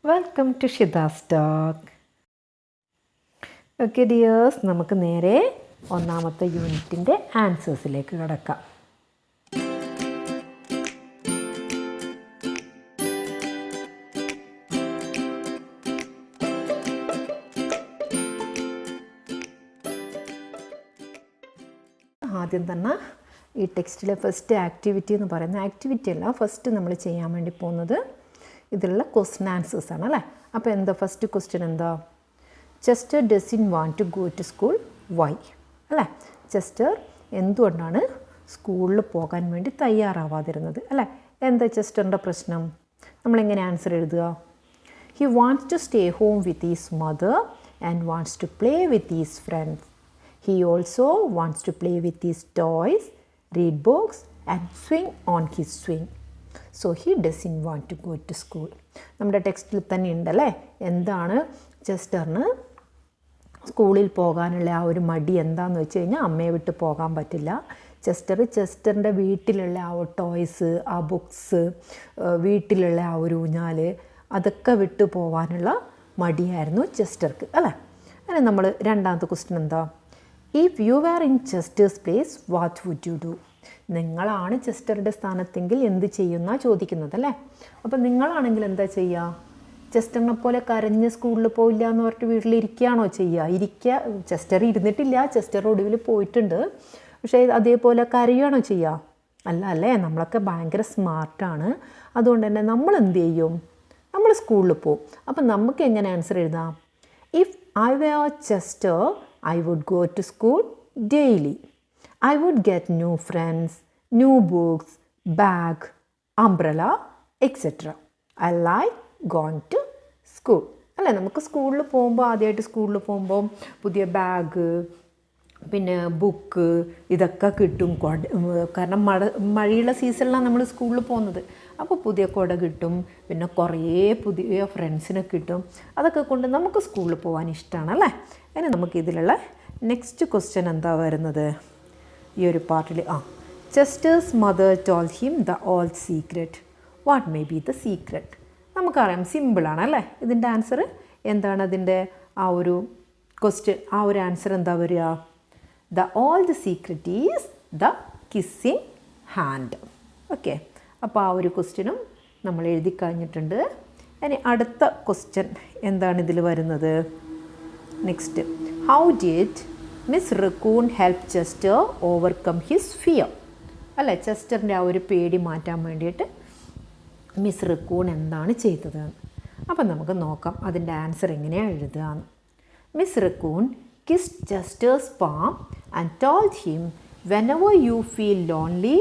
Welcome to Shidas talk. Okay dears, നമുക്ക് നേരെ ഒന്നാമത്തെ യൂണിറ്റിൻ്റെ ആൻസേഴ്സിലേക്ക് കിടക്കാം. ആദ്യം തന്നെ ഈ ടെക്സ്റ്റിലെ ഫസ്റ്റ് ആക്ടിവിറ്റി എന്ന് പറയുന്ന ആക്ടിവിറ്റി അല്ല, ഫസ്റ്റ് നമ്മൾ ചെയ്യാൻ വേണ്ടി പോകുന്നത് ഇതിലുള്ള ക്വസ്റ്റ്യൻ ആൻസേഴ്സ് ആണ് അല്ലേ. അപ്പോൾ എന്താ ഫസ്റ്റ് ക്വസ്റ്റ്യൻ എന്താ? Chester doesn't want to go to school, why അല്ലേ. ചെസ്റ്റർ എന്തുകൊണ്ടാണ് സ്കൂളിൽ പോകാൻ വേണ്ടി തയ്യാറാവാതിരുന്നത് അല്ലേ. എന്താ ചെസ്റ്ററിൻ്റെ പ്രശ്നം? നമ്മളെങ്ങനെ ആൻസർ എഴുതുക? He wants to stay home with his mother and wants to play with his friends. He also wants to play with his toys, read books and swing on his swing. So he doesn't want to go to school. നമ്മുടെ ടെക്സ്റ്റിൽ തന്നെ ഉണ്ടല്ലേ. എന്താണ് ചെസ്റ്ററിന് സ്കൂളിൽ പോകാനുള്ള ആ ഒരു മടി എന്താണെന്ന് വെച്ച് കഴിഞ്ഞാൽ അമ്മയെ വിട്ട് പോകാൻ പറ്റില്ല. ചെസ്റ്ററിൻ്റെ വീട്ടിലുള്ള ആ ടോയ്സ്, ആ ബുക്സ്, വീട്ടിലുള്ള ആ ഒരു ഊഞ്ഞാൽ, അതൊക്കെ വിട്ടു പോകാനുള്ള മടിയായിരുന്നു ചെസ്റ്റർക്ക് അല്ലേ. അങ്ങനെ നമ്മൾ രണ്ടാമത്തെ ക്വസ്റ്റ്യൻ എന്താ? If you are in Chester's place what would you do? നിങ്ങളാണ് ചെസ്റ്ററുടെ സ്ഥാനത്തെങ്കിൽ എന്ത് ചെയ്യുന്ന ചോദിക്കുന്നത് അല്ലേ. അപ്പം നിങ്ങളാണെങ്കിൽ എന്താ ചെയ്യുക? ചെസ്റ്ററിനെ പോലെ കരഞ്ഞ് സ്കൂളിൽ പോയില്ല എന്ന് പറഞ്ഞിട്ട് വീട്ടിലിരിക്കുകയാണോ ചെയ്യുക? ചെസ്റ്റർ ഇരുന്നിട്ടില്ല, ചെസ്റ്റർ ഒടുവിൽ പോയിട്ടുണ്ട്, പക്ഷേ അതേപോലെ കരയുകയാണോ ചെയ്യുക? അല്ല അല്ലേ. നമ്മളൊക്കെ ഭയങ്കര സ്മാർട്ടാണ്. അതുകൊണ്ട് തന്നെ നമ്മൾ എന്ത് ചെയ്യും? നമ്മൾ സ്കൂളിൽ പോവും. അപ്പം നമുക്ക് എങ്ങനെ ആൻസർ എഴുതാം? If I were Chester I would go to school daily. I would get new friends, new books, bag, umbrella, etc. I like going to school. അല്ലേ, നമുക്ക് സ്കൂളിൽ പോകുമ്പോൾ ആദ്യമായിട്ട് സ്കൂളിൽ പോകുമ്പോൾ പുതിയ ബാഗ്, പിന്നെ ബുക്ക്, ഇതൊക്കെ കിട്ടും. കാരണം മഴയുള്ള സീസണിലാണ് നമ്മൾ സ്കൂളിൽ പോകുന്നത്. അപ്പോൾ പുതിയ കുട കിട്ടും, പിന്നെ കുറേ പുതിയ ഫ്രണ്ട്സിനെ കിട്ടും. അതൊക്കെ കൊണ്ട് നമുക്ക് സ്കൂളിൽ പോകാൻ ഇഷ്ടമാണ് അല്ലേ. ഇനി നമുക്ക് ഇതിലുള്ള നെക്സ്റ്റ് ക്വസ്റ്റ്യൻ എന്താ വരുന്നത് ഈ ഒരു പാർട്ടിൽ? Chester's mother told him the all secret. What may be the secret? നമുക്കറിയാം, സിമ്പിളാണ് അല്ലേ. ഇതിൻ്റെ ആൻസർ എന്താണ്? അതിൻ്റെ ആ ഒരു ക്വസ്റ്റ്യൻ, ആ ഒരു ആൻസർ എന്താ വരിക? The all the secret is the kissing hand. Okay, അപ്പോൾ ആ ഒരു ക്വസ്റ്റ്യനും നമ്മൾ എഴുതി കഴിഞ്ഞിട്ടുണ്ട്. ഇനി അടുത്ത ക്വസ്റ്റ്യൻ എന്താണ് ഇതിൽ വരുന്നത്? Next, how did miss raccoon help Chester overcome his fear? അല്ലേ, ചെസ്റ്ററിൻ്റെ ആ ഒരു പേടി മാറ്റാൻ വേണ്ടിയിട്ട് മിസ് റക്കൂൺ എന്താണ് ചെയ്തത്? അപ്പം നമുക്ക് നോക്കാം അതിൻ്റെ ആൻസർ എങ്ങനെയാണ് എഴുതുകയെന്ന്. Miss Raccoon kissed Chester's palm and told him, whenever you feel lonely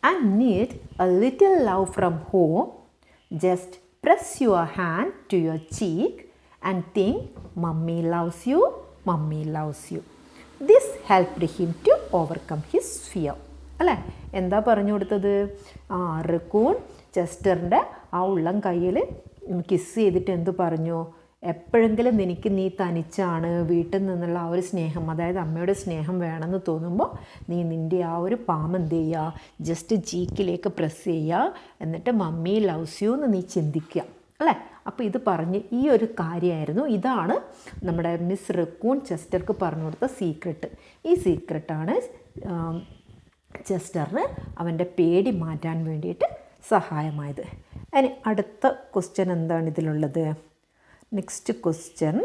and need a little love from home, just press your hand to your cheek and think, Mummy loves you, Mummy loves you. This helped him to overcome his fear. അല്ലേ, എന്താ പറഞ്ഞു കൊടുത്തത്? Raccoon ചെസ്റ്ററിൻ്റെ ആ ഉള്ളം കയ്യിൽ kiss ചെയ്തിട്ട് എന്ത് പറഞ്ഞു? എപ്പോഴെങ്കിലും നീ തനിച്ചാണ്, വീട്ടിൽ നിന്നുള്ള ആ ഒരു സ്നേഹം, അതായത് അമ്മയുടെ സ്നേഹം വേണമെന്ന് തോന്നുമ്പോൾ നിൻ്റെ ആ ഒരു പാം എന്ത് ചെയ്യുക? ജസ്റ്റ് ചീക്കിലേക്ക് പ്രസ് ചെയ്യുക, എന്നിട്ട് മമ്മി ലവ്സ് യു എന്ന് നീ ചിന്തിക്കുക അല്ലേ. അപ്പോൾ ഇത് പറഞ്ഞ് ഈ ഒരു കാര്യമായിരുന്നു, ഇതാണ് നമ്മുടെ മിസ് റക്കൂൺ ചെസ്റ്റർക്ക് പറഞ്ഞു കൊടുത്ത സീക്രട്ട്. ഈ സീക്രട്ടാണ് ചെസ്റ്ററിന് അവൻ്റെ പേടി മാറ്റാൻ വേണ്ടിയിട്ട് സഹായമായത്. അതിന് അടുത്ത ക്വസ്റ്റ്യൻ എന്താണ് ഇതിലുള്ളത്? Next question,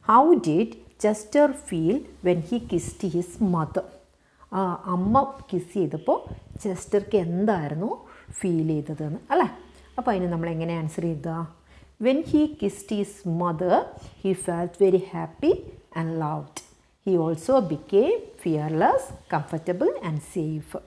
how did Chester feel when he kissed his mother? അമ്മ കിസ് ചെയ്തപ്പോൾ ചെസ്റ്റർക്ക് എന്തായിരുന്നു ഫീൽ ചെയ്തതെന്ന് അല്ലേ. അപ്പോൾ അതിന് നമ്മൾ എങ്ങനെ ആൻസർ ചെയ്താ? When he kissed his mother he felt very happy and loved. He also became fearless, comfortable and safe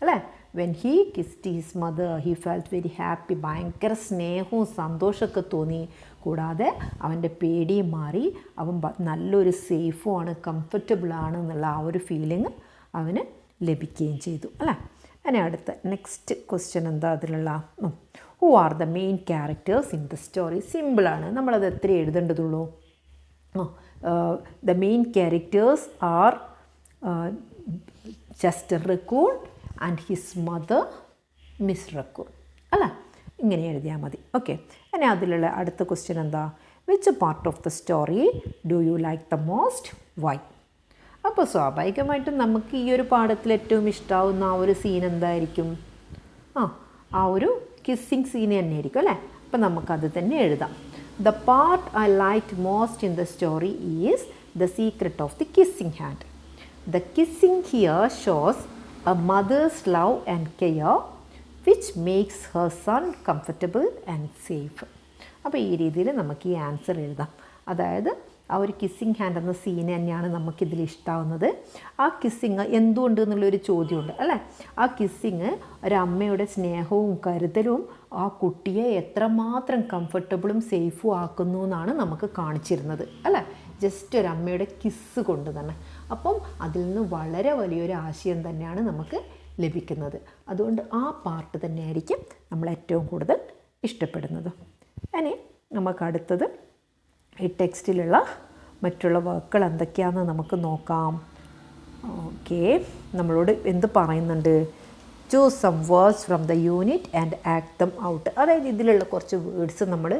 അല്ലേ. When he kissed his mother he felt very happy. ഭയങ്കര സ്നേഹവും സന്തോഷമൊക്കെ തോന്നി. കൂടാതെ അവൻ്റെ പേടിയും മാറി, അവൻ നല്ലൊരു സേഫുമാണ്, കംഫർട്ടബിളാണ് എന്നുള്ള ആ ഒരു ഫീലിംഗ് അവന് ലഭിക്കുകയും ചെയ്തു അല്ലേ. അതിന് അടുത്ത നെക്സ്റ്റ് ക്വസ്റ്റ്യൻ എന്താ അതിലുള്ള? Who are the main characters in the story? സിമ്പിളാണ്, നമ്മളത് എത്ര എഴുതേണ്ടതുള്ളൂ? The main characters are Chester Raccoon and his mother Miss Raccoon അല്ലേ. ഇങ്ങനെ എഴുതിയാൽ മതി. ഓക്കെ, ഇനി അതിലുള്ള അടുത്ത ക്വസ്റ്റ്യൻ എന്താ? Which part of the story do you like the most, why? അപ്പോൾ സ്വാഭാവികമായിട്ടും നമുക്ക് ഈ ഒരു പാഠത്തിൽ ഏറ്റവും ഇഷ്ടമാവുന്ന ആ ഒരു സീൻ എന്തായിരിക്കും? ആ ഒരു കിസ്സിങ് സീൻ തന്നെ ആയിരിക്കും അല്ലേ? അപ്പം നമുക്കത് തന്നെ എഴുതാം. The part I liked most in the story is the secret of the kissing hand. The kissing here shows a mother's love and care which makes her son comfortable and safe. അപ്പോൾ ഈ രീതിയിൽ നമുക്ക് ഈ answer എഴുതാം. അതായത് ആ ഒരു kissing hand എന്ന സീൻ തന്നെയാണ് നമുക്കിതിൽ ഇഷ്ടമാവുന്നത്. ആ കിസ്സിങ് എന്തുകൊണ്ട് എന്നുള്ളൊരു ചോദ്യമുണ്ട് അല്ലേ? ആ കിസ്സിങ് ഒരമ്മയുടെ സ്നേഹവും കരുതലും ആ കുട്ടിയെ എത്രമാത്രം കംഫർട്ടബിളും സേഫും ആക്കുന്നു എന്നാണ് നമുക്ക് കാണിച്ചിരുന്നത് അല്ലേ? ജസ്റ്റ് ഒരു അമ്മയുടെ കിസ്സ് കൊണ്ട് തന്നെ. അപ്പം അതിൽ നിന്ന് വളരെ വലിയൊരു ആശയം തന്നെയാണ് നമുക്ക് ലഭിക്കുന്നത്. അതുകൊണ്ട് ആ പാർട്ട് തന്നെയായിരിക്കും നമ്മൾ ഏറ്റവും കൂടുതൽ ഇഷ്ടപ്പെടുന്നത്. ഇനി നമുക്ക് അടുത്തത് ഈ ടെക്സ്റ്റിലുള്ള മറ്റുള്ള വാക്കുകൾ എന്തൊക്കെയാണെന്ന് നമുക്ക് നോക്കാം. ഓക്കെ, നമ്മളോട് എന്ത് പറയുന്നുണ്ട്? Choose some words from the unit and act them out. അതായത് ഇതിലുള്ള കുറച്ച് വേർഡ്സ് നമ്മൾ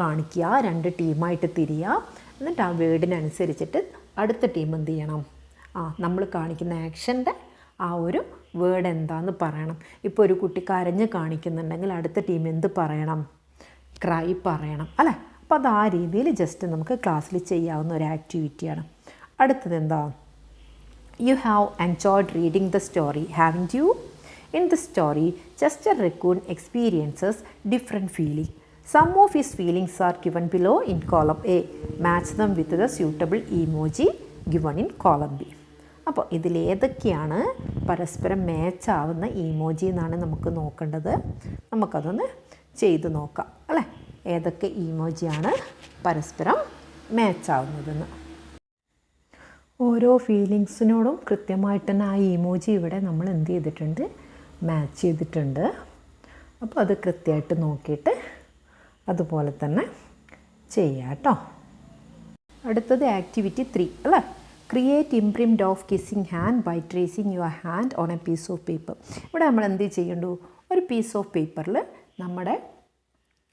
കാണിക്കുക, 2 ടീമായിട്ട് തിരിയുക. എന്നിട്ട് ആ വേർഡിനനുസരിച്ചിട്ട് അടുത്ത ടീം എന്ത് ചെയ്യണം? നമ്മൾ കാണിക്കുന്ന ആക്ഷൻ്റെ ആ ഒരു വേർഡ് എന്താണെന്ന് പറയണം. ഇപ്പോൾ ഒരു കുട്ടി കരഞ്ഞ് കാണിക്കുന്നുണ്ടെങ്കിൽ അടുത്ത ടീം എന്ത് പറയണം? ക്രൈ പറയണം അല്ലേ? അപ്പോൾ അത് ആ രീതിയിൽ ജസ്റ്റ് നമുക്ക് ക്ലാസ്സിൽ ചെയ്യാവുന്ന ഒരു ആക്ടിവിറ്റിയാണ്. അടുത്തത് എന്താ? You have enjoyed reading the story, haven't you? In the story Chester Raccoon experiences different feeling. Some of his feelings are given below in column A. Match them with the suitable emoji given in column B. അപ്പോൾ ഇതിലേതൊക്കെയാണ് പരസ്പരം match ആവുന്ന emoji എന്നാണ് നമുക്ക് നോക്കേണ്ടത്. നമുക്കതൊന്ന് ചെയ്ത് നോക്കാം അല്ലേ? ഏതൊക്കെ ഇമോജിയാണ് പരസ്പരം മാച്ച് ആവുന്നതെന്ന്. ഓരോ ഫീലിങ്സിനോടും കൃത്യമായിട്ട് തന്നെ ആ ഇമോജി ഇവിടെ നമ്മൾ എന്ത് ചെയ്തിട്ടുണ്ട്? മാച്ച് ചെയ്തിട്ടുണ്ട്. അപ്പോൾ അത് കൃത്യമായിട്ട് നോക്കിയിട്ട് അതുപോലെ തന്നെ ചെയ്യാം കേട്ടോ. അടുത്തത് ആക്ടിവിറ്റി 3 അല്ലേ? Create imprint of kissing hand by tracing your hand on a piece of paper. ഇവിടെ നമ്മൾ എന്ത് ചെയ്യണ്ടു? ഒരു പീസ് ഓഫ് പേപ്പറിൽ നമ്മുടെ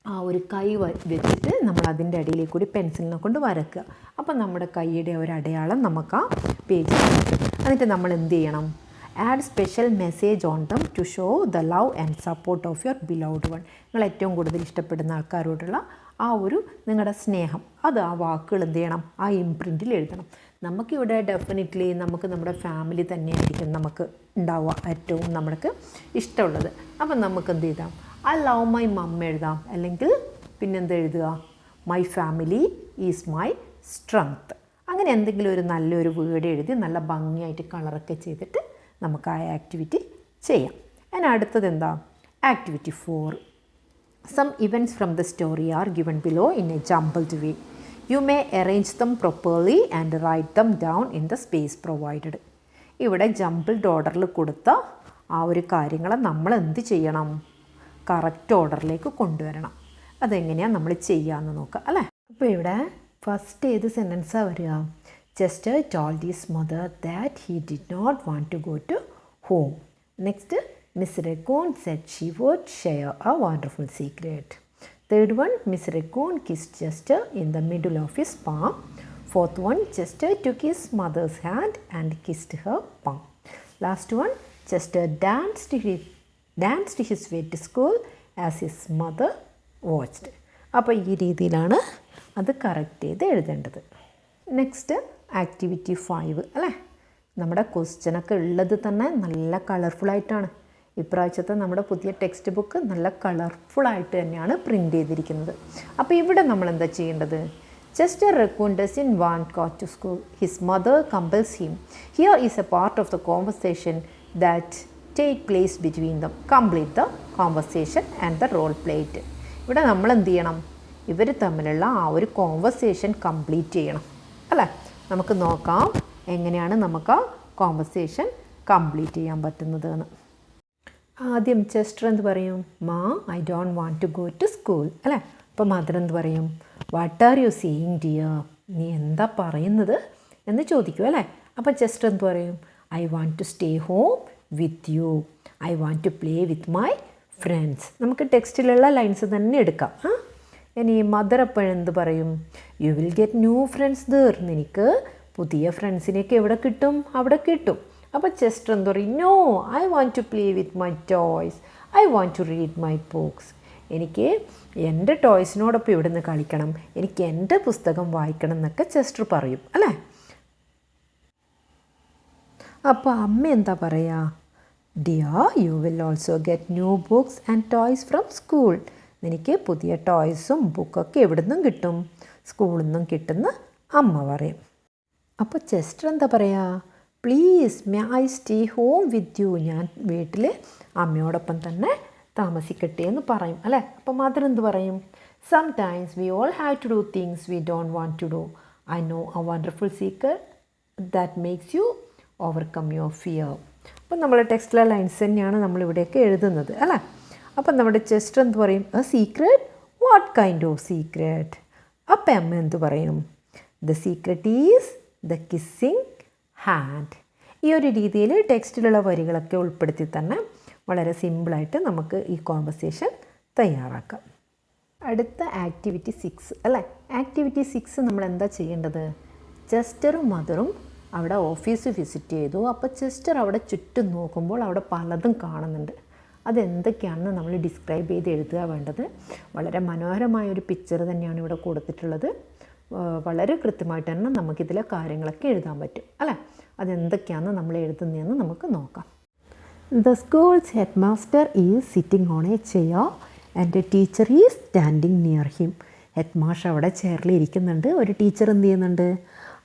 ആ ഒരു കൈ വെച്ചിട്ട് നമ്മൾ അതിൻ്റെ അടിയിലേക്ക് കൂടി പെൻസിലിനെ കൊണ്ട് വരക്കുക. അപ്പം നമ്മുടെ കൈയുടെ ഒരു അടയാളം നമുക്ക് ആ പേജിൽ കിട്ടും. എന്നിട്ട് നമ്മൾ എന്ത് ചെയ്യണം? Add special message on them to show the love and support of your beloved one. നിങ്ങൾ ഏറ്റവും കൂടുതൽ ഇഷ്ടപ്പെടുന്ന ആൾക്കാരോടുള്ള ആ ഒരു നിങ്ങളുടെ സ്നേഹം, അത് ആ വാക്കുകൾ എന്ത് ചെയ്യണം? ആ ഇംപ്രിൻറ്റിൽ എഴുതണം. നമുക്കിവിടെ ഡെഫിനറ്റ്ലി നമുക്ക് നമ്മുടെ ഫാമിലി തന്നെയായിരിക്കും നമുക്ക് ഉണ്ടാവുക ഏറ്റവും നമുക്ക് ഇഷ്ടമുള്ളത്. അപ്പം നമുക്ക് എന്ത് ചെയ്താം? ഐ ലവ് മൈ മം എഴുതാം. അല്ലെങ്കിൽ പിന്നെന്ത് എഴുതുക? My family is my strength. അങ്ങനെ എന്തെങ്കിലും ഒരു നല്ലൊരു വേർഡ് എഴുതി നല്ല ഭംഗിയായിട്ട് കളറൊക്കെ ചെയ്തിട്ട് നമുക്ക് ആ ആക്ടിവിറ്റി ചെയ്യാം. അതിന് അടുത്തത് എന്താ? Activity 4. Some events from the story are given below in a jumbled way. You may arrange them properly and write them down in the space provided. ഇവിടെ ജംബിൾഡ് ഓർഡറിൽ കൊടുത്ത ആ ഒരു കാര്യങ്ങളെ നമ്മൾ എന്ത് ചെയ്യണം? കറക്റ്റ് ഓർഡറിലേക്ക് കൊണ്ടുവരണം. അതെങ്ങനെയാണ് നമ്മൾ ചെയ്യാമെന്ന് നോക്കാം അല്ലേ? അപ്പോൾ ഇവിടെ ഫസ്റ്റ് ഏത് സെൻറ്റൻസാണ് വരിക? Chester told his mother that he did not want to go to home. Next, Miss Raccoon said she would share a wonderful secret. Third one, Miss Raccoon kissed Chester in the middle of his palm. Fourth one, Chester took his mother's hand and kissed her palm. Last one, Chester danced his way to school as his mother watched. അപ്പോൾ ഈ രീതിയിലാണ് അത് correct ചെയ്ത് എഴുതേണ്ടത്. Next activity 5 അല്ലേ? നമ്മുടെ ക്വസ്റ്റ്യനൊക്കെ ഉള്ളത് തന്നെ നല്ല കളർഫുള്ളായിട്ടാണ്. ഇപ്രാവശ്യത്തെ നമ്മുടെ പുതിയ ടെക്സ്റ്റ് ബുക്ക് നല്ല കളർഫുള്ളായിട്ട് തന്നെയാണ് പ്രിൻ്റ് ചെയ്തിരിക്കുന്നത്. അപ്പോൾ ഇവിടെ നമ്മൾ എന്താ ചെയ്യേണ്ടത്? Chester Raccoon doesn't want to go to school. His mother compels him. Here is a part of the conversation that take place between them. Complete the conversation and the role played. ഇവിടെ നമ്മൾ എന്ത് ചെയ്യണം? ഇവർ തമ്മിലുള്ള ആ ഒരു conversation complete ചെയ്യണം അല്ലേ? നമുക്ക് നോക്കാം എങ്ങനെയാണ് നമുക്ക് ആ കോൺവെർസേഷൻ കംപ്ലീറ്റ് ചെയ്യാൻ പറ്റുന്നത് എന്ന്. ആദ്യം ചെസ്റ്റർ എന്ത് പറയും? Ma, I don't want to go to school അല്ലേ? അപ്പോൾ മദർ എന്ത് പറയും? What are you seeing dear? നീ എന്താ പറയുന്നത് എന്ന് ചോദിക്കും അല്ലേ? അപ്പോൾ ചെസ്റ്റർ എന്ത് പറയും? I want to stay home with you. I want to play with my friends. നമുക്ക് ടെക്സ്റ്റിലുള്ള ലൈൻസ് തന്നെ എടുക്കാം. ഇനി മദർ അപ്പോൾ എന്ത് പറയും? You will get new friends there. നിനക്ക് പുതിയ ഫ്രണ്ട്സിനെയൊക്കെ എവിടെ കിട്ടും? അവിടെ കിട്ടും. അപ്പോൾ ചെസ്റ്റർ എന്ത് പറയും? No, I want to play with my toys, I want to read my books. എനിക്ക് എൻ്റെ ടോയ്സിനോടൊപ്പം ഇവിടെ നിന്ന് കളിക്കണം, എനിക്ക് എൻ്റെ പുസ്തകം വായിക്കണം എന്നൊക്കെ ചെസ്റ്റർ പറയും അല്ലേ? അപ്പോൾ അമ്മ എന്താ പറയുക? Dear, you will also get new books and toys from school. എനിക്ക് പുതിയ ടോയ്സും ബുക്കൊക്കെ എവിടെ നിന്നും കിട്ടും? സ്കൂളിൽ നിന്നും കിട്ടുന്ന അമ്മ പറയും. അപ്പോൾ ചെസ്റ്റർ എന്താ പറയുക? Please may I stay home with U. ഞാൻ വീട്ടിൽ അമ്മയോടൊപ്പം തന്നെ താമസിക്കട്ടെ എന്ന് പറയും അല്ലേ? അപ്പോൾ മദർ എന്ത് പറയും? Sometimes we all have to do things we don't want to do. I know a wonderful secret that makes you overcome your fear. അപ്പം നമ്മൾ ടെക്സ്റ്റിലെ ലൈൻസ് തന്നെയാണ് നമ്മളിവിടെയൊക്കെ എഴുതുന്നത് അല്ലേ? അപ്പം നമ്മുടെ ചെസ്റ്റർ എന്ത് പറയും? A secret? What kind of secret? അപ്പം അമ്മ എന്ത് പറയും? The secret is the kissing hand. ഈ ഒരു രീതിയിൽ ടെക്സ്റ്റിലുള്ള വരികളൊക്കെ ഉൾപ്പെടുത്തി തന്നെ വളരെ സിമ്പിളായിട്ട് നമുക്ക് ഈ കോൺവെർസേഷൻ തയ്യാറാക്കാം. അടുത്ത ആക്ടിവിറ്റി 6 അല്ലേ? ആക്ടിവിറ്റി 6 നമ്മൾ എന്താ ചെയ്യേണ്ടത്? ചെസ്റ്ററും മദറും അവിടെ ഓഫീസ് വിസിറ്റ് ചെയ്തു. അപ്പോൾ ചെസ്റ്റർ അവിടെ ചുറ്റും നോക്കുമ്പോൾ അവിടെ പലതും കാണുന്നുണ്ട്. അതെന്തൊക്കെയാണെന്ന് നമ്മൾ ഡിസ്ക്രൈബ് ചെയ്ത് എഴുതുക വേണ്ടത്. വളരെ മനോഹരമായൊരു പിക്ചർ തന്നെയാണ് ഇവിടെ കൊടുത്തിട്ടുള്ളത്. വളരെ കൃത്യമായിട്ട് തന്നെ നമുക്കിതിലെ കാര്യങ്ങളൊക്കെ എഴുതാൻ പറ്റും അല്ലേ? അതെന്തൊക്കെയാണെന്ന് നമ്മൾ എഴുതുന്നതെന്ന് നമുക്ക് നോക്കാം. The school's headmaster is sitting on a chair and a teacher is standing near him. Head മാഷ് അവിടെ ചെയറിൽ ഇരിക്കുന്നുണ്ട്. ഒരു ടീച്ചർ എന്ത് ചെയ്യുന്നുണ്ട്?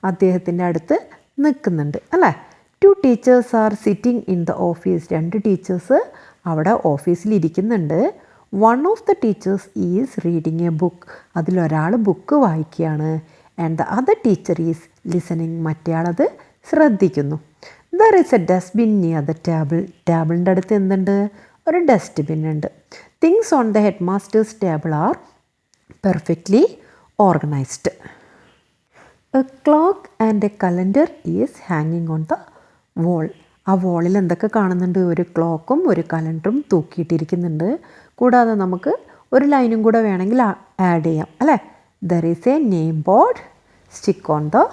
അദ്ദേഹത്തിൻ്റെ അടുത്ത് നിൽക്കുന്നുണ്ട് അല്ലേ? 2 teachers are sitting in the office. 2 teachers അവിടെ ഓഫീസിൽ ഇരിക്കുന്നുണ്ട്. One of the teachers is reading a book. അതിലൊരാൾ ബുക്ക് വായിക്കുകയാണ്. And the other teacher is listening. മറ്റേയാളത് ശ്രദ്ധിക്കുന്നു. There is a dustbin near the table. ടേബിളിൻ്റെ അടുത്ത് എന്തുണ്ട്? ഒരു ഡസ്റ്റ്ബിൻ ഉണ്ട്. Things on the headmaster's table are perfectly organized. A clock and a calendar is hanging on the wall. ആ വോളിൽ എന്തൊക്കെ കാണുന്നുണ്ട്? ഒരു ക്ലോക്കും ഒരു കലണ്ടറും തൂക്കിയിട്ടിരിക്കുന്നുണ്ട്. കൂടാതെ നമുക്ക് ഒരു ലൈനും കൂടെ വേണമെങ്കിൽ ആഡ് ചെയ്യാം അല്ലേ? There is a name board stick on the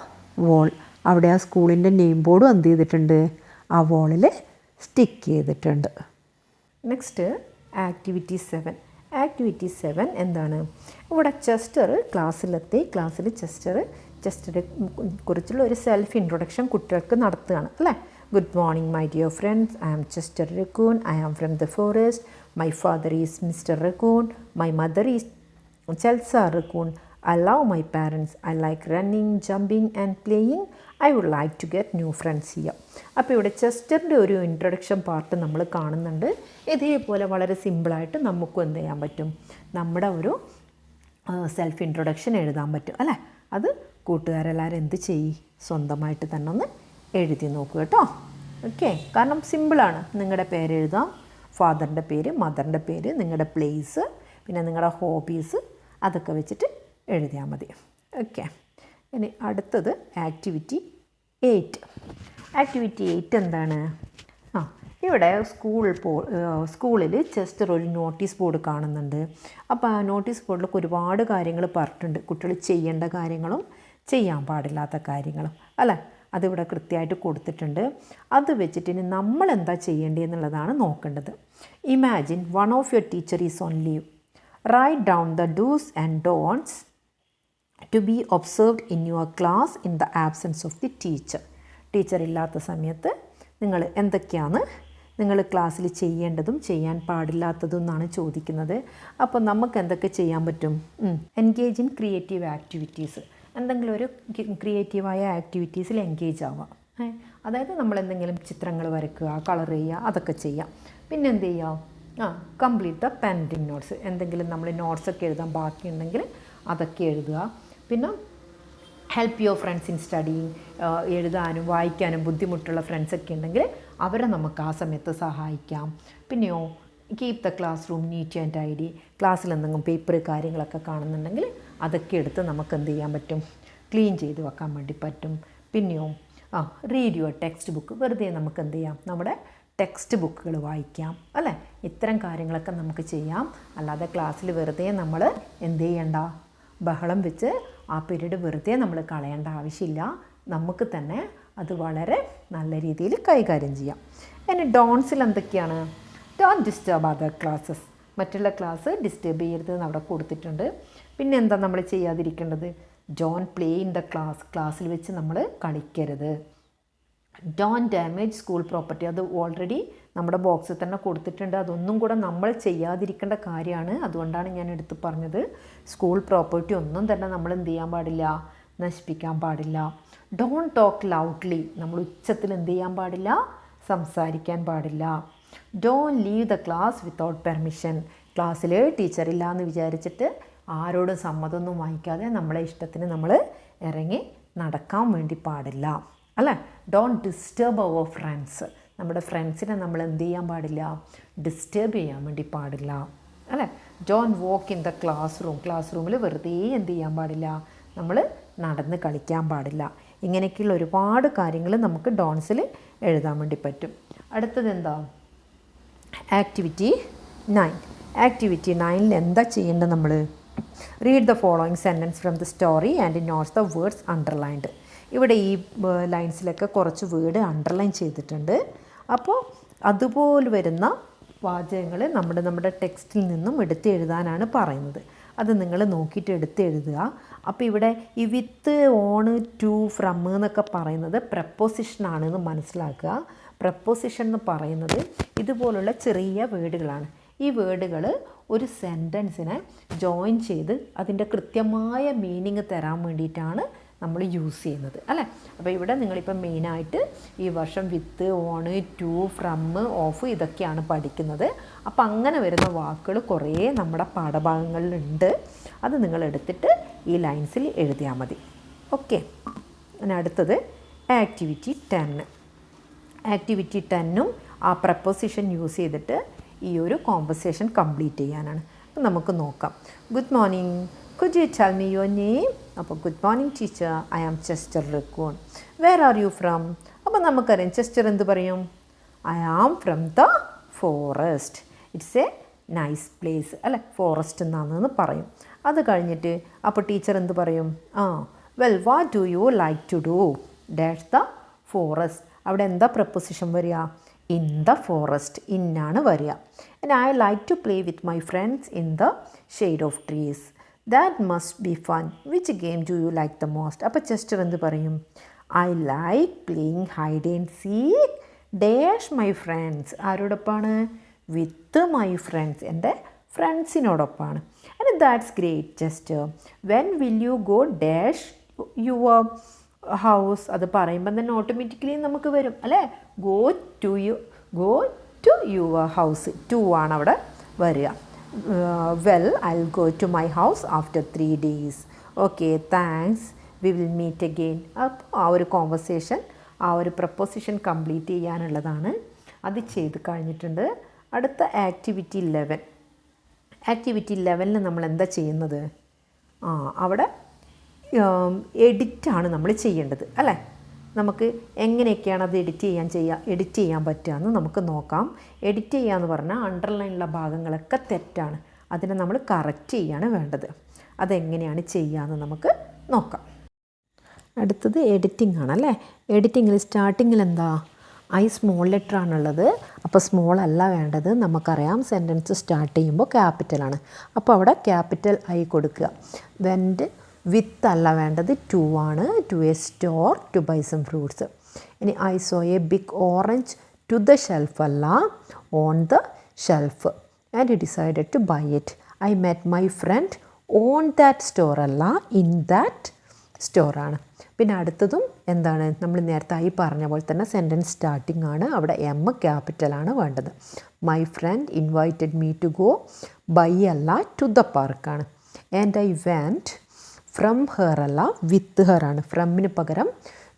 wall. അവിടെ ആ സ്കൂളിൻ്റെ നെയിം ബോർഡും എന്ത് ചെയ്തിട്ടുണ്ട്? ആ വോളിൽ സ്റ്റിക്ക് ചെയ്തിട്ടുണ്ട്. Next activity 7. ആക്ടിവിറ്റി 7 എന്താണ്? ഇവിടെ ചെസ്റ്റർ ക്ലാസ്സിലെത്തി. ക്ലാസ്സിൽ ചെസ്റ്ററെ കുറിച്ചുള്ള ഒരു സെൽഫ് ഇൻട്രൊഡക്ഷൻ കുട്ടികൾക്ക് നടത്തുകയാണ് അല്ലേ? Good morning my dear friends, I am Chester Raccoon, I am from the forest, my father is mister Raccoon, my mother is Chelsea Raccoon, I love my parents. I like running, jumping and playing. I would like to get new friends here. അപ്പോൾ ഇവിടെ ചെസ്റ്ററിൻ്റെ ഒരു introduction part നമ്മൾ കാണുന്നുണ്ട്. ഇതേപോലെ വളരെ സിമ്പിളായിട്ട് നമുക്കും എന്ത് ചെയ്യാൻ പറ്റും? നമ്മുടെ ഒരു സെൽഫ് ഇൻട്രൊഡക്ഷൻ എഴുതാൻ പറ്റും അല്ലേ? അത് കൂട്ടുകാരെല്ലാവരും എന്ത് ചെയ്യും? സ്വന്തമായിട്ട് തന്നെ ഒന്ന് എഴുതി നോക്കുക കേട്ടോ. ഓക്കെ, കാരണം സിമ്പിളാണ്. നിങ്ങളുടെ പേര് എഴുതാം, ഫാദറിൻ്റെ പേര്, മദറിൻ്റെ പേര്, നിങ്ങളുടെ പ്ലേസ്, പിന്നെ നിങ്ങളുടെ ഹോബീസ്, അതൊക്കെ വെച്ചിട്ട് എഴുതിയാൽ മതി. ഓക്കെ, ഇനി അടുത്തത് ആക്ടിവിറ്റി 8. ആക്ടിവിറ്റി 8 എന്താണ്? ഇവിടെ സ്കൂളിൽ ചെസ്റ്റർ ഒരു നോട്ടീസ് ബോർഡ് കാണുന്നുണ്ട്. അപ്പോൾ ആ നോട്ടീസ് ബോർഡിലൊക്കെ ഒരുപാട് കാര്യങ്ങൾ പറഞ്ഞിട്ടുണ്ട്. കുട്ടികൾ ചെയ്യേണ്ട കാര്യങ്ങളും ചെയ്യാൻ പാടില്ലാത്ത കാര്യങ്ങളും അല്ലേ? അതിവിടെ കൃത്യമായിട്ട് കൊടുത്തിട്ടുണ്ട്. അത് വെച്ചിട്ട് ഇനി നമ്മൾ എന്താ ചെയ്യേണ്ടതെന്നുള്ളതാണ് നോക്കേണ്ടത്. Imagine one of your teacher is on leave. Write down the dos and don'ts to be observed in your class in the absence of the teacher. Teacher ഇല്ലാത്ത സമയത്ത് നിങ്ങൾ എന്തൊക്കെയാണ് നിങ്ങൾ ക്ലാസ്സിൽ ചെയ്യേണ്ടതും ചെയ്യാൻ പാടില്ലാത്തതും എന്നാണ് ചോദിക്കുന്നത്. അപ്പോൾ നമുക്ക് എന്തൊക്കെ ചെയ്യാൻ പറ്റും? Engage in creative activities. എന്തെങ്കിലും ഒരു ക്രിയേറ്റീവായ ആക്ടിവിറ്റീസിൽ എൻഗേജ് ആവാം. അതായത് നമ്മൾ എന്തെങ്കിലും ചിത്രങ്ങൾ വരയ്ക്കുക, കളർ ചെയ്യുക, അതൊക്കെ ചെയ്യാം. പിന്നെ എന്ത് ചെയ്യുക? Complete the pending notes. എന്തെങ്കിലും നമ്മൾ നോട്ട്സൊക്കെ എഴുതാൻ ബാക്കിയുണ്ടെങ്കിൽ അതൊക്കെ എഴുതുക. പിന്നെ help your friends in studying. എഴുതാനും വായിക്കാനും ബുദ്ധിമുട്ടുള്ള ഫ്രണ്ട്സൊക്കെ ഉണ്ടെങ്കിൽ അവരെ നമുക്ക് ആ സമയത്ത് സഹായിക്കാം. പിന്നെയോ keep the class room neat and tidy. ക്ലാസ്സിൽ എന്തെങ്കിലും പേപ്പർ കാര്യങ്ങളൊക്കെ കാണുന്നുണ്ടെങ്കിൽ അതൊക്കെ എടുത്ത് നമുക്ക് എന്ത് ചെയ്യാൻ പറ്റും? ക്ലീൻ ചെയ്ത് വെക്കാൻ വേണ്ടി പറ്റും. പിന്നെയോ റീഡ് യുവർ ടെക്സ്റ്റ് ബുക്ക്. വെറുതെ നമുക്ക് എന്ത് ചെയ്യാം? നമ്മുടെ ടെക്സ്റ്റ് ബുക്കുകൾ വായിക്കാം അല്ലേ? ഇത്തരം കാര്യങ്ങളൊക്കെ നമുക്ക് ചെയ്യാം. അല്ലാതെ ക്ലാസ്സിൽ വെറുതെ നമ്മൾ എന്ത് ചെയ്യണ്ട, ബഹളം വെച്ച് ആ പീരീഡ് വെറുതെ നമ്മൾ കളയേണ്ട ആവശ്യമില്ല. നമുക്ക് തന്നെ അത് വളരെ നല്ല രീതിയിൽ കൈകാര്യം ചെയ്യാം. ഇനി ഡോൺസിൽ എന്തൊക്കെയാണ്? Don't disturb other classes. മറ്റുള്ള ക്ലാസ് ഡിസ്റ്റർബ് ചെയ്യരുതെന്ന് അവിടെ കൊടുത്തിട്ടുണ്ട്. പിന്നെ എന്താ നമ്മൾ ചെയ്യാതിരിക്കേണ്ടത്? Don't play in the class. ക്ലാസ്സിൽ വെച്ച് നമ്മൾ കളിക്കരുത്. Don't damage school property. അത് ഓൾറെഡി നമ്മുടെ ബോക്സിൽ തന്നെ കൊടുത്തിട്ടുണ്ട്. അതൊന്നും കൂടെ നമ്മൾ ചെയ്യാതിരിക്കേണ്ട കാര്യമാണ്. അതുകൊണ്ടാണ് ഞാൻ എടുത്ത് പറഞ്ഞത്. സ്കൂൾ പ്രോപ്പർട്ടി ഒന്നും തന്നെ നമ്മൾ എന്ത് ചെയ്യാൻ പാടില്ല, നശിപ്പിക്കാൻ പാടില്ല. Don't talk loudly. നമ്മൾ ഉച്ചത്തിൽ എന്ത് ചെയ്യാൻ പാടില്ല, സംസാരിക്കാൻ പാടില്ല. Don't leave the class without permission. ക്ലാസ്സിൽ ടീച്ചറില്ല എന്ന് വിചാരിച്ചിട്ട് ആരോടും സമ്മതമൊന്നും വാങ്ങിക്കാതെ നമ്മളെ ഇഷ്ടത്തിന് നമ്മൾ ഇറങ്ങി നടക്കാൻ വേണ്ടി പാടില്ല, അല്ലേ? Don't disturb our friends. നമ്മുടെ ഫ്രണ്ട്സിനെ നമ്മൾ എന്ത് ചെയ്യാൻ പാടില്ല, ഡിസ്റ്റർബ് ചെയ്യാൻ വേണ്ടി പാടില്ല, അല്ലേ? Don't walk in the class room. Class റൂമിൽ വെറുതെ എന്ത് ചെയ്യാൻ പാടില്ല, നമ്മൾ നടന്ന് കളിക്കാൻ പാടില്ല. ഇങ്ങനെയൊക്കെയുള്ള ഒരുപാട് കാര്യങ്ങൾ നമുക്ക് ഡോൺസിൽ എഴുതാൻ വേണ്ടി പറ്റും. അടുത്തത് എന്താ? ആക്ടിവിറ്റി 9. ആക്ടിവിറ്റി 9ൽ എന്താ ചെയ്യേണ്ടത്? നമ്മൾ read the following sentence from the story and notes the words underlined. ഇവിടെ ഈ ലൈൻസിലൊക്കെ കുറച്ച് വേർഡ് അണ്ടർലൈൻ ചെയ്തിട്ടുണ്ട്. അപ്പോൾ അതുപോലെ വരുന്ന വാചകങ്ങൾ നമ്മുടെ ടെക്സ്റ്റിൽ നിന്നും എടുത്ത് എഴുതാനാണ് പറയുന്നത്. അത് നിങ്ങൾ നോക്കിയിട്ട് എടുത്ത് എഴുതുക. അപ്പോൾ ഇവിടെ ഈ വിത്ത്, ഓണ്, ടു, ഫ്രം എന്നൊക്കെ പറയുന്നത് പ്രപ്പോസിഷനാണെന്ന് മനസ്സിലാക്കുക. പ്രപ്പോസിഷൻ എന്ന് പറയുന്നത് ഇതുപോലുള്ള ചെറിയ വേർഡുകളാണ്. ഈ വേർഡുകൾ ഒരു സെൻറ്റൻസിനെ ജോയിൻ ചെയ്ത് അതിൻ്റെ കൃത്യമായ മീനിങ് തരാൻ വേണ്ടിയിട്ടാണ് നമ്മൾ യൂസ് ചെയ്യുന്നത്, അല്ലേ? അപ്പോൾ ഇവിടെ നിങ്ങളിപ്പോൾ മെയിനായിട്ട് ഈ വർഷം വിത്ത്, ഓണ്, ടു, ഫ്രം, ഓഫ് ഇതൊക്കെയാണ് പഠിക്കുന്നത്. അപ്പോൾ അങ്ങനെ വരുന്ന വാക്കുകൾ കുറേ നമ്മുടെ പാഠഭാഗങ്ങളിലുണ്ട്. അത് നിങ്ങൾ എടുത്തിട്ട് ഈ ലൈൻസിൽ എഴുതിയാൽ മതി. ഓക്കെ. പിന്നെ അടുത്തത് ആക്ടിവിറ്റി 10. ആക്ടിവിറ്റി 10ഉം ആ പ്രപ്പോസിഷൻ യൂസ് ചെയ്തിട്ട് ഈ ഒരു കോൺവെർസേഷൻ കംപ്ലീറ്റ് ചെയ്യാനാണ്. അപ്പം നമുക്ക് നോക്കാം. Good morning, could you tell me your name? അപ്പോൾ good morning teacher, I am Chester Raccoon. Where are you from? അപ്പോൾ നമുക്കറിയാം ചെസ്റ്റർ എന്ത് പറയും? I am from the forest. It's a nice place, അല്ലേ? ഫോറസ്റ്റ് എന്നാണെന്ന് പറയും. അത് കഴിഞ്ഞിട്ട് അപ്പോൾ ടീച്ചർ എന്ത് പറയും? Well what do you like to do? Dash the forest. അവിടെ എന്താ പ്രപ്പോസിഷൻ വരിക? In the forest. ഇന്നാണ് വരിക. And I like to play with my friends in the shade of trees. That must be fun. Which game do you like the most? അപ്പോൾ Chester എന്ത് പറയും? I like playing hide and seek dash my friends. ആരോടൊപ്പമാണ്? With my friends. എൻ്റെ ഫ്രണ്ട്സിനോടൊപ്പമാണ്. And that's great Chester. When will you go dash your house? അത് പറയുമ്പം തന്നെ automatically നമുക്ക് വരും, അല്ലേ? Go to your house. To ആണ് അവിടെ വരിക. Well I will go to my house after 3 days. Okay, thanks, we will meet again. അപ്പോൾ ആ ഒരു കോൺവെർസേഷൻ, ആ ഒരു പ്രപ്പോസിഷൻ കംപ്ലീറ്റ് ചെയ്യാനുള്ളതാണ്. അത് ചെയ്ത് കഴിഞ്ഞിട്ടുണ്ട്. അടുത്ത ആക്ടിവിറ്റി 11. ആക്ടിവിറ്റി 11 നമ്മൾ എന്താ ചെയ്യുന്നത്? അവിടെ എഡിറ്റാണ് നമ്മൾ ചെയ്യേണ്ടത്, അല്ലേ? നമുക്ക് എങ്ങനെയൊക്കെയാണ് അത് എഡിറ്റ് ചെയ്യാൻ പറ്റുക എന്ന് നമുക്ക് നോക്കാം. എഡിറ്റ് ചെയ്യുക എന്ന് പറഞ്ഞാൽ അണ്ടർലൈനുള്ള ഭാഗങ്ങളൊക്കെ തെറ്റാണ്. അതിനെ നമ്മൾ കറക്റ്റ് ചെയ്യാണ് വേണ്ടത്. അതെങ്ങനെയാണ് ചെയ്യുകയെന്ന് നമുക്ക് നോക്കാം. അടുത്തത് എഡിറ്റിംഗ് ആണല്ലേ. എഡിറ്റിങ്ങിൽ സ്റ്റാർട്ടിങ്ങിൽ എന്താ? ഐ സ്മോൾ ലെറ്റർ ആണുള്ളത്. അപ്പോൾ സ്മോൾ അല്ല വേണ്ടത്. നമുക്കറിയാം സെൻറ്റൻസ് സ്റ്റാർട്ട് ചെയ്യുമ്പോൾ ക്യാപിറ്റലാണ്. അപ്പോൾ അവിടെ ക്യാപിറ്റൽ ഐ കൊടുക്കുക. വെൻറ്റ് വിത്ത് അല്ല വേണ്ടത്, ടു ആണ്. To a store to buy some fruits. ഇനി I saw a big orange to the shelf അല്ല, on the shelf. And decided to buy it. I met my friend on that store അല്ല, in that സ്റ്റോറാണ്. പിന്നെ അടുത്തതും എന്താണ്? നമ്മൾ നേരത്തെ ആയി പറഞ്ഞ പോലെ തന്നെ സെൻറ്റൻസ് സ്റ്റാർട്ടിംഗ് ആണ്. അവിടെ എം ക്യാപിറ്റലാണ് വേണ്ടത്. My friend invited me to go. By അല്ല, ടു ദ പാർക്കാണ്. And I went from her അല്ല, വിത്ത് ഹെർ ആണ്. ഫ്രമിന് പകരം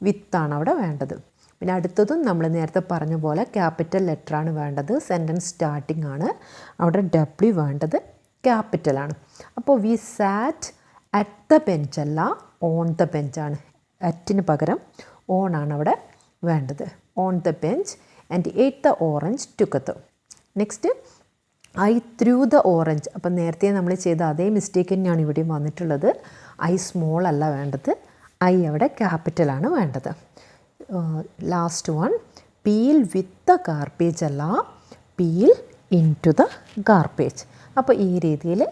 വിത്താണ് അവിടെ വേണ്ടത്. പിന്നെ അടുത്തതും നമ്മൾ നേരത്തെ പറഞ്ഞ പോലെ ക്യാപിറ്റൽ ലെറ്ററാണ് വേണ്ടത്. സെൻറ്റൻസ് സ്റ്റാർട്ടിംഗ് ആണ്. അവിടെ ഡബ്ല്യു വേണ്ടത് ക്യാപിറ്റലാണ്. അപ്പോൾ we sat at the bench അല്ല, ഓൺ ദ ബെഞ്ചാണ്. അറ്റിന് പകരം ഓൺ ആണ് അവിടെ വേണ്ടത്. On the bench and ate the orange together. Next I threw the orange. അപ്പം നേരത്തെ നമ്മൾ ചെയ്ത അതേ മിസ്റ്റേക്ക് തന്നെയാണ് ഇവിടെയും വന്നിട്ടുള്ളത്. ഐ സ്മോൾ അല്ല വേണ്ടത്, ഐ അവിടെ ക്യാപിറ്റലാണ് വേണ്ടത്. Last one, peel with the garbage അല്ല, peel in to the garbage. അപ്പോൾ ഈ രീതിയിൽ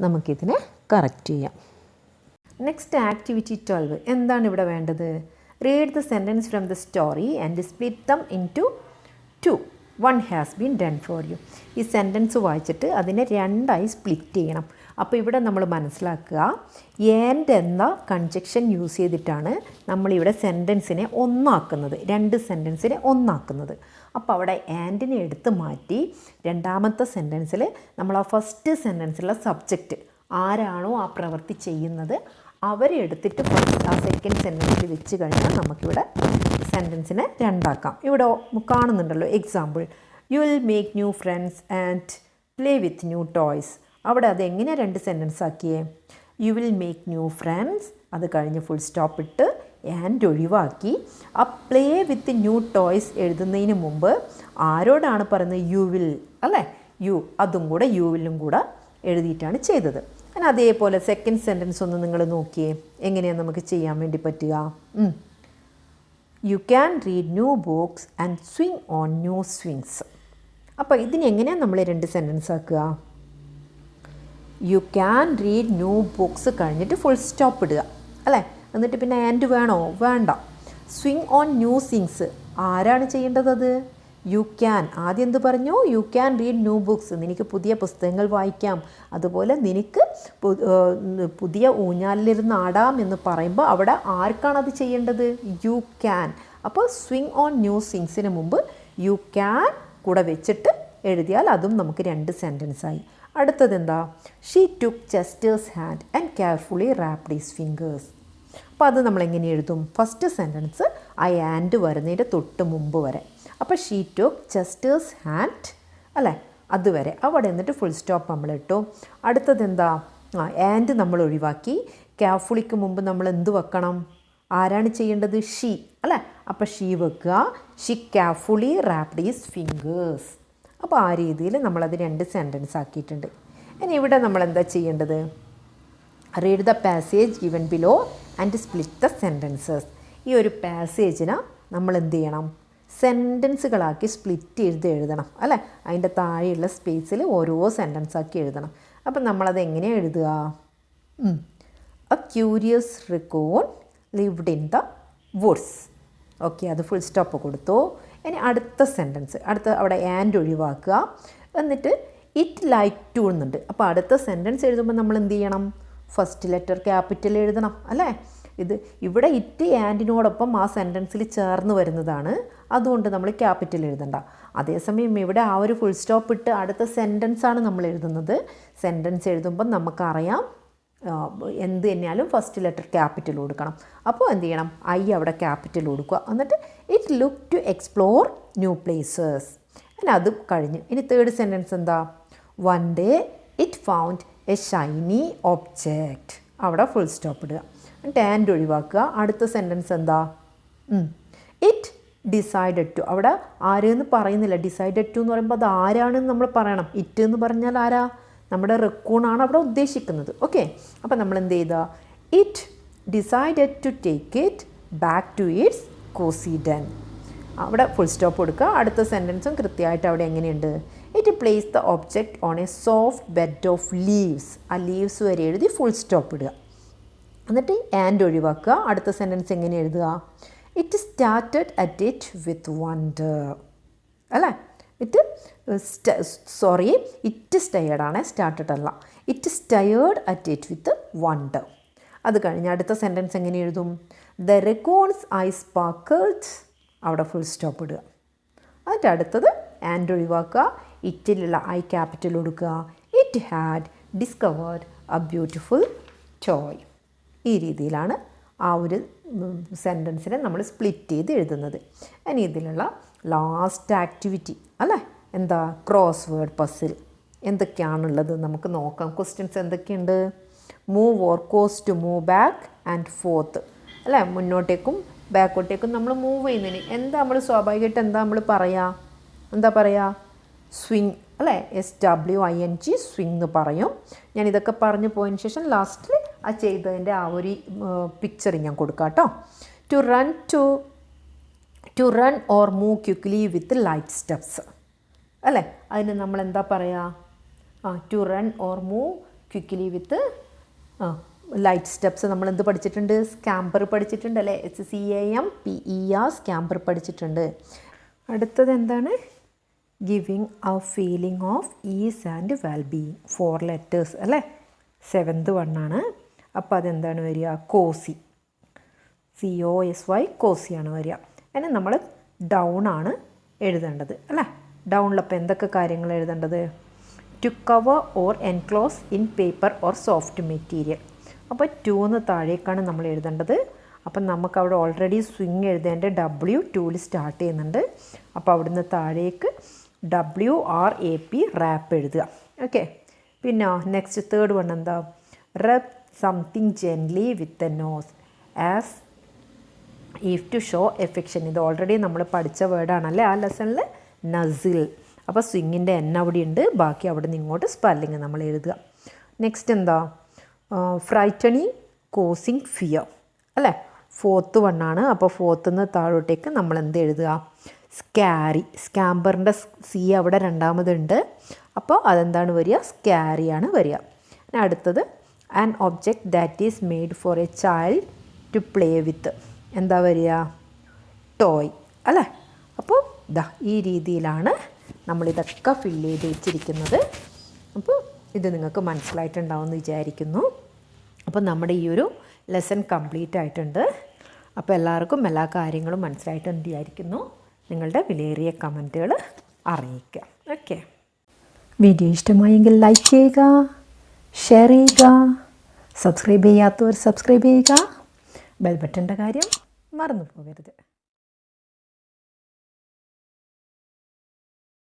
നമുക്കിതിനെ കറക്റ്റ് ചെയ്യാം. Next activity 12. എന്താണ് ഇവിടെ വേണ്ടത്? Read the sentence from the story and split them in to 2. 1 has been done for you. ഈ സെൻറ്റൻസ് വായിച്ചിട്ട് അതിനെ 2ആയി സ്പ്ലിറ്റ് ചെയ്യണം. അപ്പോൾ ഇവിടെ നമ്മൾ മനസ്സിലാക്കുക, ആൻഡ് എന്ന കൺജക്ഷൻ യൂസ് ചെയ്തിട്ടാണ് നമ്മളിവിടെ സെൻറ്റൻസിനെ ഒന്നാക്കുന്നത്, 2 സെൻറ്റൻസിനെ ഒന്നാക്കുന്നത്. അപ്പോൾ അവിടെ ആൻഡിനെ എടുത്ത് മാറ്റി രണ്ടാമത്തെ സെൻറ്റൻസിൽ നമ്മൾ ആ ഫസ്റ്റ് സെൻറ്റൻസിലുള്ള സബ്ജക്റ്റ് ആരാണോ ആ പ്രവൃത്തി ചെയ്യുന്നത് അവരെ എടുത്തിട്ട് ആ സെക്കൻഡ് സെൻറ്റൻസിൽ വെച്ച് കഴിഞ്ഞാൽ നമുക്കിവിടെ സെൻറ്റൻസിനെ 2ആക്കാം. ഇവിടെ കാണുന്നുണ്ടല്ലോ example, you will make new friends and play with new toys. അവിടെ അതെങ്ങനെ 2 സെൻറ്റൻസ് ആക്കിയേ? You will make new friends, അത് കഴിഞ്ഞ് ഫുൾ സ്റ്റോപ്പ് ഇട്ട് ആൻഡ് ഒഴിവാക്കി. ആ പ്ലേ വിത്ത് ന്യൂ ടോയ്സ് എഴുതുന്നതിന് മുമ്പ് ആരോടാണ് പറയുന്നത്? യു വിൽ അല്ലേ, യു, അതും കൂടെ യു വില്ലും കൂടെ എഴുതിയിട്ടാണ് ചെയ്തത്. അങ്ങനെ അതേപോലെ സെക്കൻഡ് സെൻറ്റൻസ് ഒന്ന് നിങ്ങൾ നോക്കിയേ, എങ്ങനെയാണ് നമുക്ക് ചെയ്യാൻ വേണ്ടി പറ്റുക? You can read new books and swing on new swings. അപ്പോൾ ഇതിനെങ്ങനെയാണ് നമ്മൾ 2 സെൻറ്റൻസ് ആക്കുക? You can read new books കഴിഞ്ഞിട്ട് ഫുൾ സ്റ്റോപ്പ് ഇടുക അല്ലേ, എന്നിട്ട് പിന്നെ ആൻഡ് വേണോ? വേണ്ട. സ്വിങ് ഓൺ ന്യൂ സ്വിങ്സ് ആരാണ് ചെയ്യേണ്ടത്? അത് യു ക്യാൻ. ആദ്യം എന്ത് പറഞ്ഞു? You can read new books, നിനക്ക് പുതിയ പുസ്തകങ്ങൾ വായിക്കാം, അതുപോലെ നിനക്ക് പുതിയ ഊഞ്ഞാലിലിരുന്ന് ആടാം എന്ന് പറയുമ്പോൾ അവിടെ ആർക്കാണത് ചെയ്യേണ്ടത്? You can. അപ്പോൾ സ്വിങ് ഓൺ ന്യൂ സ്വിങ്സിന് മുമ്പ് യു ക്യാൻ കൂടെ വെച്ചിട്ട് എഴുതിയാൽ അതും നമുക്ക് 2 സെൻറ്റൻസായി. അടുത്തത് എന്താ? She took Chester's hand and carefully wrapped his fingers. അപ്പോൾ അത് നമ്മളെങ്ങനെ എഴുതും? ഫസ്റ്റ് സെൻറ്റൻസ് ആ ആൻഡ് വരുന്നതിൻ്റെ തൊട്ട് മുമ്പ് വരെ. അപ്പോൾ ഷീ ടുക്ക് ചെസ്റ്റേഴ്സ് ഹാൻഡ് അല്ലേ, അതുവരെ അവിടെ എന്നിട്ട് ഫുൾ സ്റ്റോപ്പ് നമ്മൾ ഇട്ടു. അടുത്തത് എന്താ? ആൻഡ് നമ്മൾ ഒഴിവാക്കി. കെയർഫുള്ളിക്ക് മുമ്പ് നമ്മൾ എന്ത് വെക്കണം? ആരാണ് ചെയ്യേണ്ടത്? ഷീ അല്ലേ, അപ്പോൾ ഷീ വെക്കുക. She carefully wrapped his fingers. അപ്പോൾ ആ രീതിയിൽ നമ്മളത് 2 സെൻറ്റൻസ് ആക്കിയിട്ടുണ്ട്. ഇനി ഇവിടെ നമ്മൾ എന്താ ചെയ്യേണ്ടത്? Read the passage given below and split the sentences. ഈ ഒരു പാസേജിനെ നമ്മൾ എന്ത് ചെയ്യണം? സെൻറ്റൻസുകളാക്കി സ്പ്ലിറ്റ് ചെയ്ത് എഴുതണം അല്ലേ, അതിൻ്റെ താഴെയുള്ള സ്പേസിൽ ഓരോ സെൻറ്റൻസ് ആക്കി എഴുതണം. അപ്പം നമ്മളത് എങ്ങനെയാണ് എഴുതുക? A curious raccoon lived in the woods. Okay, അത് ഫുൾ സ്റ്റോപ്പ് കൊടുത്തു. ഇനി അടുത്ത സെൻറ്റൻസ്, അവിടെ ആൻഡ് ഒഴിവാക്കുക. എന്നിട്ട് ഇറ്റ് ലൈക്ക് ടു എന്നുണ്ട്. അപ്പോൾ അടുത്ത സെൻറ്റൻസ് എഴുതുമ്പോൾ നമ്മൾ എന്ത് ചെയ്യണം? ഫസ്റ്റ് ലെറ്റർ ക്യാപിറ്റൽ എഴുതണം അല്ലേ. ഇവിടെ ഇറ്റ് ആൻഡിനോടൊപ്പം ആ സെൻറ്റൻസിൽ ചേർന്ന് വരുന്നതാണ്, അതുകൊണ്ട് നമ്മൾ ക്യാപിറ്റൽ എഴുതണ്ട. അതേസമയം ഇവിടെ ആ ഒരു ഫുൾ സ്റ്റോപ്പ് ഇട്ട് അടുത്ത സെൻറ്റൻസാണ് നമ്മൾ എഴുതുന്നത്. സെൻറ്റൻസ് എഴുതുമ്പോൾ നമുക്കറിയാം എന്ത് തന്നെയാലും ഫസ്റ്റ് ലെറ്റർ ക്യാപിറ്റൽ കൊടുക്കണം. അപ്പോൾ എന്ത് ചെയ്യണം? ഐ അവിടെ ക്യാപിറ്റൽ കൊടുക്കുക. എന്നിട്ട് it look to explore new places. അങ്ങനെ അത് കഴിഞ്ഞ് ഇനി തേർഡ് സെൻറ്റൻസ് എന്താ? One day it found a shiny object. അവിടെ ഫുൾ സ്റ്റോപ്പ് ഇടുക, എന്നിട്ട് ആൻഡ് ഒഴിവാക്കുക. അടുത്ത സെൻറ്റൻസ് എന്താ? It decided to. അവിടെ ആരെന്ന് പറയുന്നില്ല, ഡിസൈഡഡ് ടു എന്ന് പറയുമ്പോൾ അത് ആരാണെന്ന് നമ്മൾ പറയണം. ഇറ്റ് എന്ന് പറഞ്ഞാൽ ആരാ? നമ്മുടെ റെക്കൂണാണ് അവിടെ ഉദ്ദേശിക്കുന്നത്. ഓക്കെ, അപ്പോൾ നമ്മൾ എന്ത് ചെയ്താ? It decided to take it back to its cosy den. അവിടെ ഫുൾ സ്റ്റോപ്പ് കൊടുക്കുക. അടുത്ത സെൻറ്റൻസും കൃത്യമായിട്ട് അവിടെ എങ്ങനെയുണ്ട്? It place the object on a soft bed of leaves. ആ ലീവ്സ് വരെ എഴുതി ഫുൾ സ്റ്റോപ്പ് ഇടുക, എന്നിട്ട് ആൻഡ് ഒഴിവാക്കുക. അടുത്ത സെൻറ്റൻസ് എങ്ങനെ എഴുതുക? It started at it with wonder അല്ലേ. ഇറ്റ് സ്റ്റയേർഡാണ്, സ്റ്റാർട്ടഡ് അല്ല. It stared at it with wonder. അത് കഴിഞ്ഞ് അടുത്ത സെൻറ്റൻസ് എങ്ങനെ എഴുതും? The raccoon's eye sparkled. അവിടെ ഫുൾ സ്റ്റോപ്പ് ഇടുക. എന്നിട്ട് അടുത്തത് ആൻഡ് ഒഴിവാക്കുക. ഇറ്റിലുള്ള ഐ ക്യാപിറ്റൽ കൊടുക്കുക. It had discovered a beautiful toy. ഈ രീതിയിലാണ് ആ ഒരു സെൻറ്റൻസിനെ നമ്മൾ സ്പ്ലിറ്റ് ചെയ്ത് എഴുതുന്നത്. ഇനി ഇതിലുള്ള ലാസ്റ്റ് ആക്ടിവിറ്റി അല്ലേ, എന്താ? Cross word puzzle. എന്തൊക്കെയാണുള്ളത് നമുക്ക് നോക്കാം. ക്വസ്റ്റ്യൻസ് എന്തൊക്കെയുണ്ട്? Move or cause to move back and forth അല്ലേ. മുന്നോട്ടേക്കും ബാക്കോട്ടേക്കും നമ്മൾ മൂവ് ചെയ്യുന്നതിന് എന്താ നമ്മൾ സ്വാഭാവികമായിട്ട് എന്താ നമ്മൾ പറയുക? സ്വിങ് അല്ലേ, SWING സ്വിങ് എന്ന് പറയും. ഞാൻ ഇതൊക്കെ പറഞ്ഞു പോയതിന് ശേഷം ലാസ്റ്റിൽ ആ ചെയ്തതിൻ്റെ ആ ഒരു പിക്ചർ ഞാൻ കൊടുക്കാം കേട്ടോ. To run or move quickly with light steps അല്ലേ, അതിന് നമ്മൾ എന്താ പറയുക? To run or move quickly with light steps. നമ്മൾ എന്ത് പഠിച്ചിട്ടുണ്ട്? സ്കാമ്പർ പഠിച്ചിട്ടുണ്ട് അല്ലേ, SCAMPER സ്കാമ്പർ പഠിച്ചിട്ടുണ്ട്. അടുത്തത് എന്താണ്? Giving A feeling of is and wellbeing. 4 letters അല്ലേ, 7th വണ്ണാണ്. അപ്പോൾ അതെന്താണ് വരിക? കോസി, COSY കോസിയാണ് വരിക. അതിന് നമ്മൾ ഡൗൺ ആണ് എഴുതേണ്ടത് അല്ലേ. ഡൗണിലപ്പോൾ എന്തൊക്കെ കാര്യങ്ങൾ എഴുതേണ്ടത്? To cover or enclose in paper or soft material. അപ്പോൾ 2 താഴേക്കാണ് നമ്മൾ എഴുതേണ്ടത്. അപ്പം നമുക്കവിടെ ഓൾറെഡി സ്വിങ് എഴുതേണ്ട W2 സ്റ്റാർട്ട് ചെയ്യുന്നുണ്ട്. അപ്പോൾ അവിടുന്ന് താഴേക്ക് WRAP റാപ്പ് എഴുതുക. ഓക്കെ. പിന്നെ നെക്സ്റ്റ് 3rd വൺ എന്താ? Rub something gently with a nose as if to show affection. ഇത് ഓൾറെഡി നമ്മൾ പഠിച്ച വേർഡാണല്ലേ ആ ലെസണിൽ, നസിൽ. അപ്പോൾ സ്വിങ്ങിൻ്റെ N അവിടെ ഉണ്ട്, ബാക്കി അവിടെ നിന്ന് ഇങ്ങോട്ട് സ്പെല്ലിങ് നമ്മൾ എഴുതുക. നെക്സ്റ്റ് എന്താ? ഫ്രൈറ്റണിങ് കോസിങ് ഫിയർ അല്ലേ, 4th വണ്ണാണ്. അപ്പോൾ 4th നിന്ന് താഴോട്ടേക്ക് നമ്മൾ എന്ത് എഴുതുക? സ്കാരി. സ്കാമ്പറിൻ്റെ C അവിടെ രണ്ടാമതുണ്ട്, അപ്പോൾ അതെന്താണ് വരിക? സ്കാരിയാണ് വരിക. അടുത്തത് an object that is made for a child to play with. എന്താ വരിക? ടോയ് അല്ലേ. അപ്പോൾ ഇതാ ഈ രീതിയിലാണ് നമ്മളിതൊക്കെ ഫില്ല് ചെയ്ത് വെച്ചിരിക്കുന്നത്. അപ്പോൾ ഇത് നിങ്ങൾക്ക് മനസ്സിലായിട്ടുണ്ടാവുമെന്ന് വിചാരിക്കുന്നു. അപ്പോൾ നമ്മുടെ ഈ ഒരു ലെസൺ കംപ്ലീറ്റ് ആയിട്ടുണ്ട്. അപ്പോൾ എല്ലാവർക്കും എല്ലാ കാര്യങ്ങളും മനസ്സിലായിട്ടെന്ന് വിചാരിക്കുന്നു. നിങ്ങളുടെ വിലയേറിയ കമൻറ്റുകൾ അറിയിക്കുക. ഓക്കെ. വീഡിയോ ഇഷ്ടമായെങ്കിൽ ലൈക്ക് ചെയ്യുക, ഷെയർ ചെയ്യുക, സബ്സ്ക്രൈബ് ചെയ്യാത്തവർ സബ്സ്ക്രൈബ് ചെയ്യുക, ബെൽ ബട്ടൻ്റെ കാര്യം മറന്നു പോകരുത്.